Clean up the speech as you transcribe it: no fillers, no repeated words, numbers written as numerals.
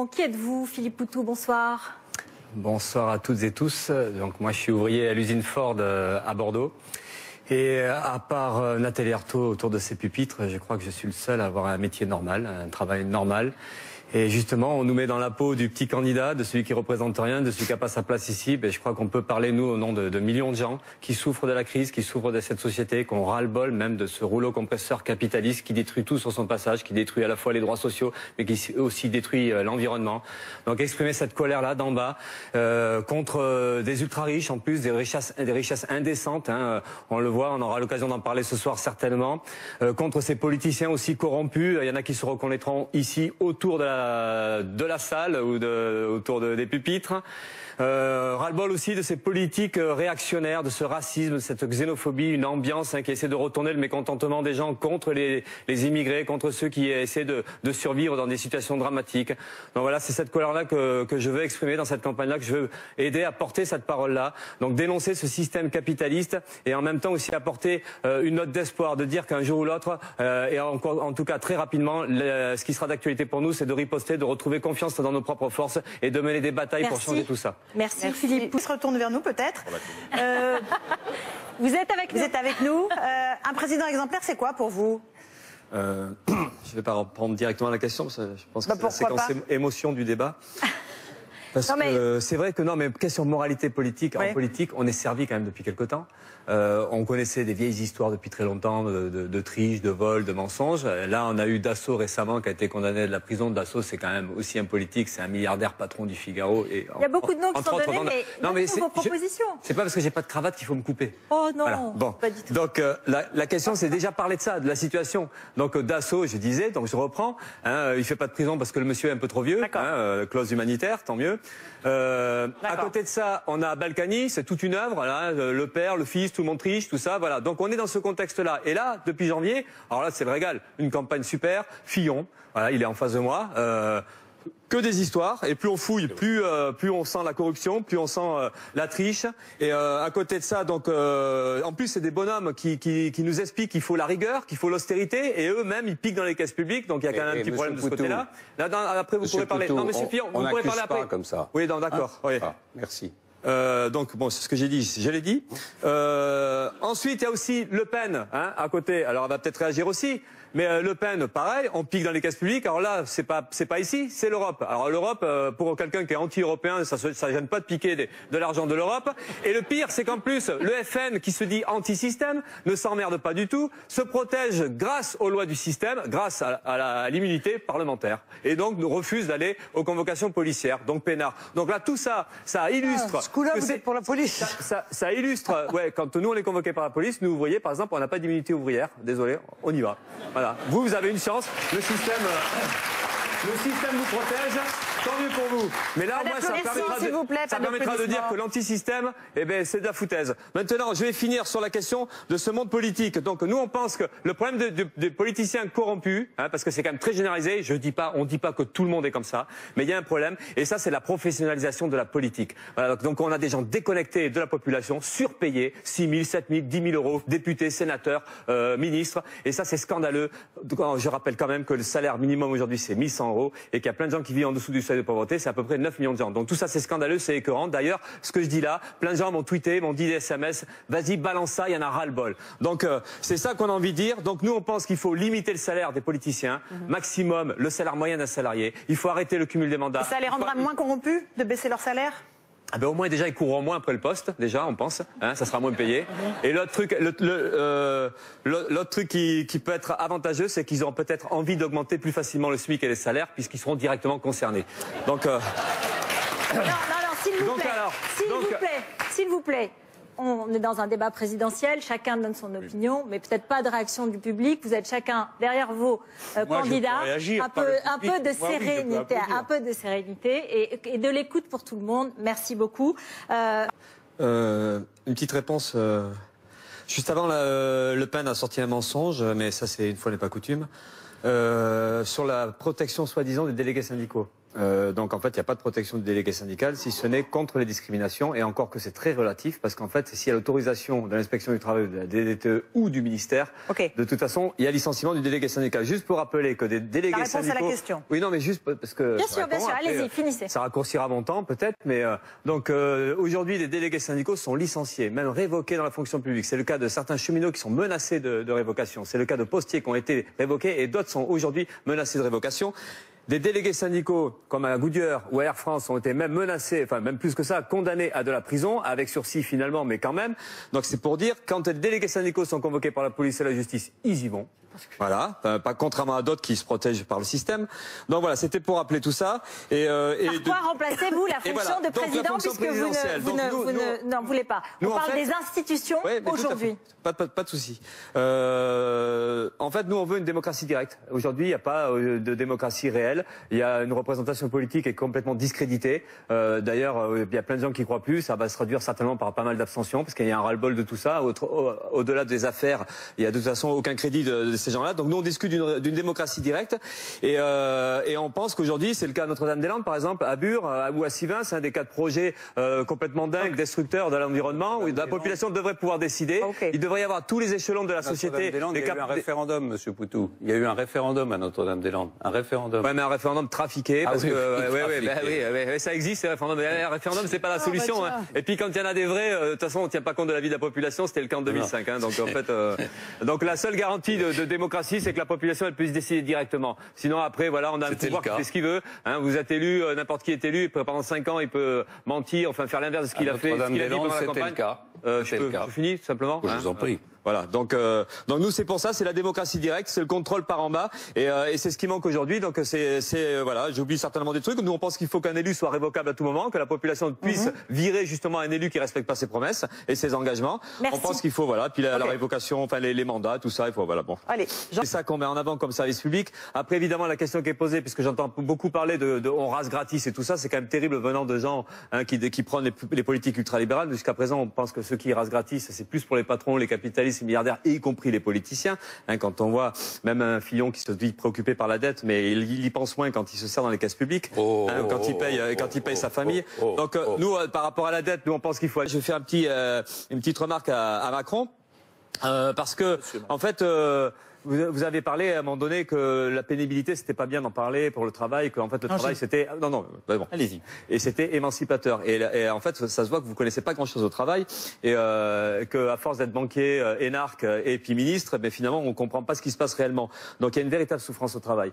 Figaro. Qui êtes-vous, Philippe Poutou? Bonsoir. Bonsoir à toutes et tous. Donc moi je suis ouvrier à l'usine Ford à Bordeaux. Et à part Nathalie Arthaud autour de ces pupitres, je crois que je suis le seul à avoir un métier normal, un travail normal. Et justement, on nous met dans la peau du petit candidat, de celui qui représente rien, de celui qui n'a pas sa place ici. Ben, je crois qu'on peut parler, nous, au nom de millions de gens qui souffrent de la crise, qui souffrent de cette société, qu'on ras-le-bol même de ce rouleau compresseur capitaliste qui détruit tout sur son passage, qui détruit à la fois les droits sociaux, mais qui aussi détruit l'environnement. Donc exprimer cette colère-là d'en bas contre des ultra-riches, en plus, des richesses indécentes. Hein, on le voit, on aura l'occasion d'en parler ce soir certainement. Contre ces politiciens aussi corrompus. Il y en a qui se reconnaîtront ici autour de la salle ou autour des pupitres. Ras-le-bol aussi de ces politiques réactionnaires, de ce racisme, de cette xénophobie, une ambiance qui essaie de retourner le mécontentement des gens contre les immigrés, contre ceux qui essaient de survivre dans des situations dramatiques. Donc voilà, c'est cette colère-là que je veux exprimer dans cette campagne-là, que je veux aider à porter cette parole-là. Donc dénoncer ce système capitaliste et en même temps aussi apporter une note d'espoir, de dire qu'un jour ou l'autre, et en tout cas très rapidement, ce qui sera d'actualité pour nous, c'est de riposter, de retrouver confiance dans nos propres forces et de mener des batailles pour changer tout ça. Merci Philippe. Il se retourne vers nous peut-être. Vous êtes avec nous. Vous êtes avec nous. Un président exemplaire, c'est quoi pour vous? Je ne vais pas reprendre directement la question, parce que je pense que c'est la séquence émotion du débat. Parce que c'est vrai que non, mais question moralité politique, en politique, on est servi quand même depuis quelque temps. On connaissait des vieilles histoires depuis très longtemps de triche, de vol, de mensonges. Là, on a eu Dassault récemment qui a été condamné à de la prison. Dassault, c'est quand même aussi un politique, c'est un milliardaire patron du Figaro. Et il y a beaucoup de noms qui sont donnés, mais vos propositions. C'est pas parce que j'ai pas de cravate qu'il faut me couper. Oh non, voilà. Bon, pas du tout. Donc la question, c'est déjà parler de ça, de la situation. Donc Dassault, je disais, donc je reprends. Hein, il fait pas de prison parce que le monsieur est un peu trop vieux. Clause humanitaire, tant mieux. À côté de ça, on a Balkany, c'est toute une œuvre, là, le père, le fils, tout le monde triche, tout ça, voilà. Donc on est dans ce contexte-là. Et là, depuis janvier, alors là c'est le régal, une campagne super, Fillon, voilà, il est en face de moi. Que des histoires, et plus on fouille, plus on sent la corruption, plus on sent la triche. Et à côté de ça, donc en plus c'est des bonhommes qui nous expliquent qu'il faut la rigueur, qu'il faut l'austérité, et eux-mêmes ils piquent dans les caisses publiques, donc il y a quand même un petit problème de ce côté-là. Là, après vous pourrez parler. Non, Monsieur Fillon, vous pourrez parler après. Pas comme ça. Oui, d'accord. Oui. Merci. Donc bon, c'est ce que j'ai dit, je l'ai dit. Ensuite, il y a aussi Le Pen, hein, à côté. Alors, elle va peut-être réagir aussi. Mais Le Pen, pareil, on pique dans les caisses publiques. Alors là, c'est pas ici, c'est l'Europe. Alors l'Europe, pour quelqu'un qui est anti-européen, ça gêne pas de piquer de l'argent de l'Europe. Et le pire, c'est qu'en plus, le FN, qui se dit anti-système, ne s'emmerde pas du tout, se protège grâce aux lois du système, grâce à l'immunité parlementaire. Et donc, nous refuse d'aller aux convocations policières, donc peinard. Donc là, tout ça, ça illustre. Ce coup-là, vous êtes pour la police. Ça illustre, ouais, quand nous on est convoqués par la police, nous, vous voyez, par exemple, on n'a pas d'immunité ouvrière. Désolé, on y va. Voilà. Vous avez une chance. Le système vous protège. Tant mieux pour vous. Mais là, moi, ça permettra de dire que l'antisystème, eh ben, c'est de la foutaise. Maintenant, je vais finir sur la question de ce monde politique. Donc, nous, on pense que le problème des politiciens corrompus, hein, parce que c'est quand même très généralisé, on dit pas que tout le monde est comme ça, mais il y a un problème, et ça, c'est la professionnalisation de la politique. Voilà, donc, on a des gens déconnectés de la population, surpayés, 6 000, 7 000, 10 000 euros, députés, sénateurs, ministres, et ça, c'est scandaleux. Je rappelle quand même que le salaire minimum aujourd'hui, c'est 1 100 euros, et qu'il y a plein de gens qui vivent en dessous du seuil de pauvreté, c'est à peu près 9 millions de gens. Donc tout ça c'est scandaleux, c'est écœurant. D'ailleurs, ce que je dis là, plein de gens m'ont tweeté, m'ont dit des SMS, vas-y balance ça, il y en a ras-le-bol. Donc c'est ça qu'on a envie de dire. Donc nous on pense qu'il faut limiter le salaire des politiciens, maximum le salaire moyen d'un salarié. Il faut arrêter le cumul des mandats. Et ça les rendra moins corrompus de baisser leur salaire? Ah ben au moins déjà ils courront moins après le poste, déjà on pense, hein, ça sera moins payé. Et l'autre truc, l'autre truc qui peut être avantageux, c'est qu'ils auront peut-être envie d'augmenter plus facilement le SMIC et les salaires puisqu'ils seront directement concernés. Donc non, s'il vous plaît. On est dans un débat présidentiel, chacun donne son opinion, mais peut-être pas de réaction du public. Vous êtes chacun derrière vos candidats, un peu de sérénité et de l'écoute pour tout le monde. Merci beaucoup. Une petite réponse. Juste avant, Le Pen a sorti un mensonge, mais ça c'est une fois n'est pas coutume, sur la protection soi-disant des délégués syndicaux. Donc en fait, il n'y a pas de protection du délégué syndical, si ce n'est contre les discriminations, et encore que c'est très relatif, parce qu'en fait, s'il y a l'autorisation de l'inspection du travail, de la DDTE ou du ministère, de toute façon, il y a licenciement du délégué syndical. Juste pour rappeler que des délégués syndicaux... à la question. Oui, non, mais juste parce que... Bien sûr, allez-y, finissez. Ça raccourcira mon temps, peut-être, mais donc aujourd'hui, les délégués syndicaux sont licenciés, même révoqués dans la fonction publique. C'est le cas de certains cheminots qui sont menacés de révocation. C'est le cas de postiers qui ont été révoqués, et d'autres sont aujourd'hui menacés de révocation. Des délégués syndicaux comme à Goodyear ou à Air France ont été même menacés, enfin même plus que ça, condamnés à de la prison, avec sursis finalement, mais quand même. Donc c'est pour dire, quand les délégués syndicaux sont convoqués par la police et la justice, ils y vont. Voilà, pas contrairement à d'autres qui se protègent par le système. Donc voilà, c'était pour rappeler tout ça. Par quoi remplacez-vous la fonction de président, puisque vous n'en voulez pas? On parle des institutions aujourd'hui. Pas de souci. En fait, nous, on veut une démocratie directe. Aujourd'hui, il n'y a pas de démocratie réelle. Il y a une représentation politique qui est complètement discréditée. D'ailleurs, il y a plein de gens qui croient plus. Ça va se traduire certainement par pas mal d'abstention, parce qu'il y a un ras-le-bol de tout ça. Au-delà des affaires, il y a de toute façon aucun crédit de ces gens-là. Donc nous, on discute d'une démocratie directe. Et on pense qu'aujourd'hui, c'est le cas à Notre-Dame-des-Landes, par exemple, à Bure ou à Sivins, c'est un des cas de projets complètement dingues, destructeurs de l'environnement, où la population devrait pouvoir décider. Il devrait y avoir tous les échelons de la société. Il y a eu un référendum, Monsieur Poutou. Il y a eu un référendum à Notre-Dame-des-Landes. Un référendum. Ouais, mais un référendum trafiqué, parce que ça existe, ces référendums. Mais un référendum, c'est pas la solution. Et puis quand il y en a des vrais, de toute façon, on tient pas compte de la vie de la population. C'était le cas en 2005. Donc en fait, donc la seule garantie de démocratie, c'est que la population elle puisse décider directement. Sinon après, voilà, on a un pouvoir qui fait ce qu'il veut. Vous êtes élu, n'importe qui est élu. Pendant 5 ans, il peut mentir, enfin faire l'inverse de ce qu'il a fait, ce qu'il a dit pendant la campagne. Je finis simplement. Je vous en prie. Voilà, donc nous c'est pour ça, c'est la démocratie directe, c'est le contrôle par en bas, et c'est ce qui manque aujourd'hui. Donc voilà, j'oublie certainement des trucs. Nous on pense qu'il faut qu'un élu soit révocable à tout moment, que la population puisse virer justement un élu qui respecte pas ses promesses et ses engagements. Merci. On pense qu'il faut puis la révocation, enfin les mandats, tout ça, il faut bon. Allez, c'est ça qu'on met en avant comme service public. Après évidemment la question qui est posée, puisque j'entends beaucoup parler de on rase gratis et tout ça, c'est quand même terrible venant de gens qui prennent les politiques ultralibérales. Jusqu'à présent, on pense que ceux qui rasent gratis, c'est plus pour les patrons, les capitalistes, les milliardaires, y compris les politiciens. Quand on voit même un Fillon qui se dit préoccupé par la dette, mais il y pense moins quand il se sert dans les caisses publiques, quand il paye sa famille. Donc nous, par rapport à la dette, nous on pense qu'il faut. Je fais une petite remarque à Macron, parce que en fait. Vous avez parlé à un moment donné que la pénibilité c'était pas bien d'en parler pour le travail, que en fait le travail c'était bon. Allez-y. Et c'était émancipateur. Et en fait ça se voit que vous connaissez pas grand-chose au travail et que à force d'être banquier, énarque et puis ministre, mais finalement on comprend pas ce qui se passe réellement. Donc il y a une véritable souffrance au travail.